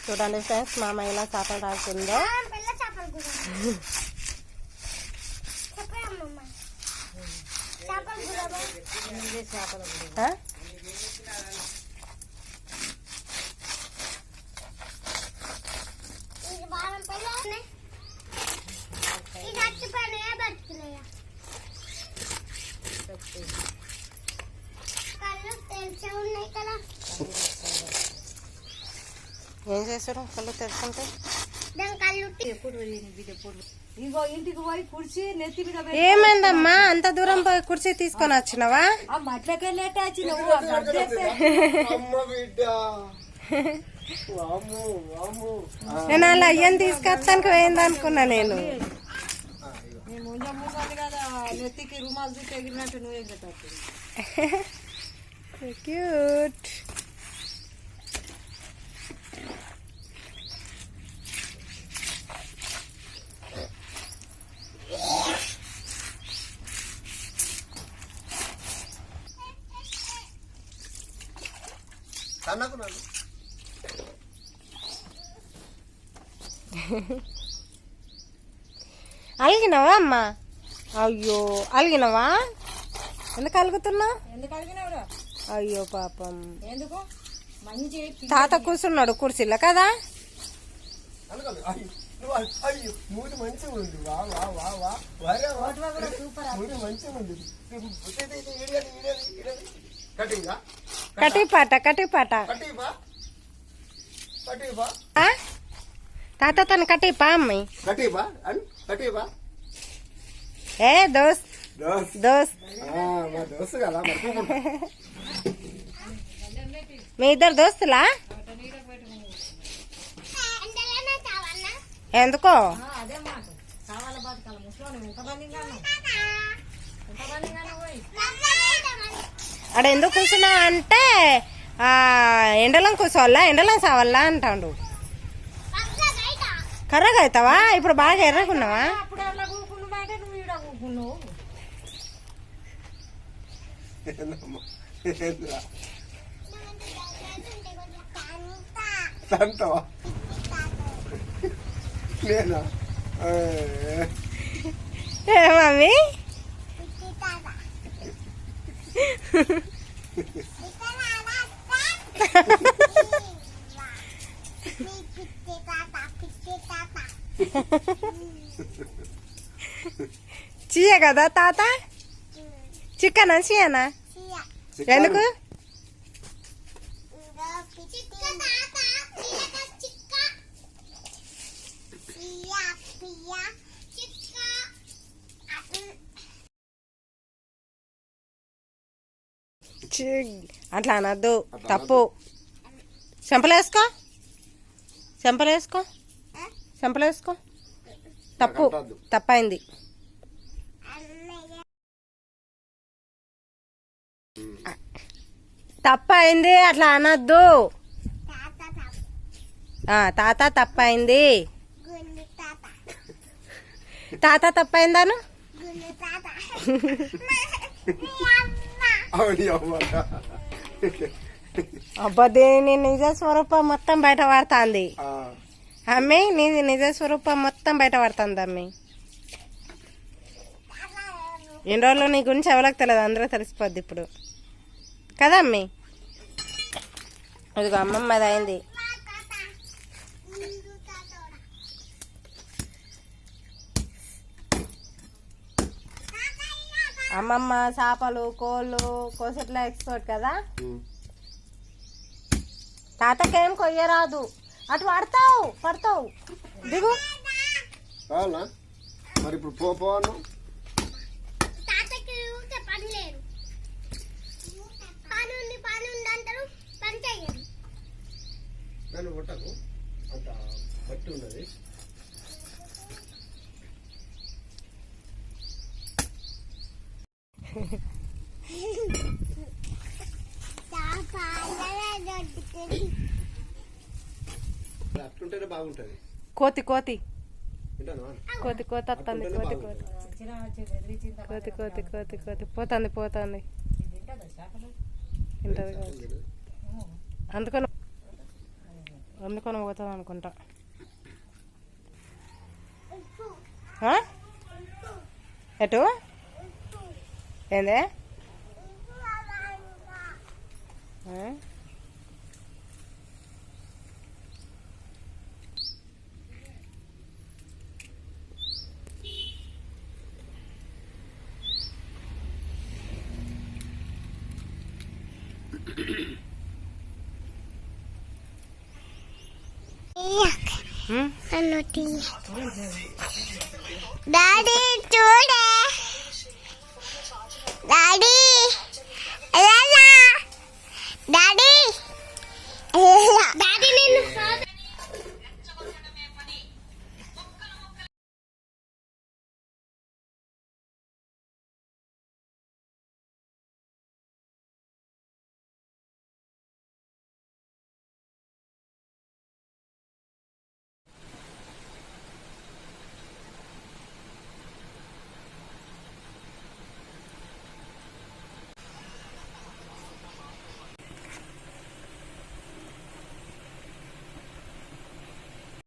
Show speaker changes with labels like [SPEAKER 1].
[SPEAKER 1] చూడండి ఫ్రెండ్స్ మా అమ్మ ఇలా చేపలు తాగుతుందో. ఏం చేశారు కళ్ళు తెరుచుకుంటే? ఏమైందమ్మా అంత దూరం పోయి కుర్చీ తీసుకొని వచ్చినవా? నేను అలా అయ్యని తీసుకొస్తానికి పోయింది అనుకున్నా. నేను క్యూట్. అలిగినవా అమ్మా? అయ్యో అలిగినవా? ఎందుకు అలుగుతున్నా? అయ్యో పాపం. తాత కూర్చున్నాడు కుర్చీలో కదా. కటిపాట కటిపాట తాత తను కటిపా అమ్మాయి. ఏ దోస్త్ దోస్త్ మీ ఇద్దరు దోస్తులా? ఎందుకో అక్కడ ఎందుకు కూర్చున్నావు అంటే ఎండలం కూర్చోవాలా ఎండలం సావాలా అంటాడు. కర్రగా అవుతావా? ఇప్పుడు బాగా ఎర్రగున్నావా? ఏ మమ్మీ చీయ కదా తాత? చికెనా చీయనా? ఎందుకు? అట్లా అనద్దు, తప్పు. చెంపలేసుకో చెంపలేసుకో చెంపలేసుకో. తప్పు తప్పైంది. తప్పైంది అట్లా అనద్దు. తాత తప్పైంది. తాత తప్పైందాను. అబ్బా దేని నిజ స్వరూపం మొత్తం బయట పడుతుంది అమ్మి. నీది నిజ స్వరూపం మొత్తం బయట పడుతుంది అమ్మి. ఎన్ని రోజులు నీ గురించి ఎవరికి తెలియదు, అందరూ తెలిసిపోద్ది ఇప్పుడు కదా అమ్మి. ఇదిగో అమ్మమ్మ అది అయింది. అమ్మమ్మ చేపలు కోళ్ళు కోసేట్లా ఎక్స్పర్ట్ కదా. తాతకేం కొయ్యరాదు. అటు పడతావు దిగు.
[SPEAKER 2] మరి ఇప్పుడు పోను నన్ను కొట్టకు అంత బట్టి ఉన్నది. అట్లుంటేనే బాగుంటది.
[SPEAKER 1] కోతి కోతి కోతి కోతి వస్తుంది. కోతి కోతి కోతి కోతి కోతి కోతి పోతుంది పోతుంది. అందుకని అందుకొని పోతుంది అనుకుంటా. ఆ? ఎటు ఏందే? ఆ?
[SPEAKER 3] డాడీ చూడే